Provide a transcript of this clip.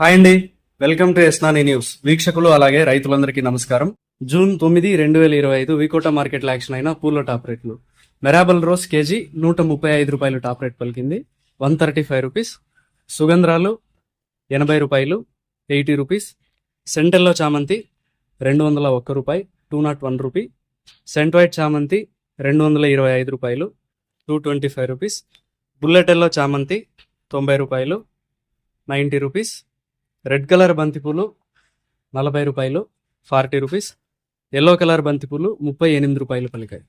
Hi అండి. Welcome to ఎస్నాని news. వీక్షకులు అలాగే రైతులందరికీ నమస్కారం. జూన్ 9, 2025 వికోట మార్కెట్లో యాక్షన్ అయిన పూల టాప్ రేట్లు. మెరాబల్ రోజ్ కేజీ ₹135 టాప్ రేట్ పలికింది, ₹135. సుగంధ్రాలు ₹80, ₹80. సెంటెల్లో చామంతి ₹201, ₹201. సెంట్ వైట్ చామంతి ₹225, ₹225. బుల్లెటెల్లో చామంతి ₹90, ₹90. రెడ్ కలర్ బంతిపూలు ₹40, ₹40. ఎల్లో కలర్ బంతిపూలు ₹38 పలికాయి.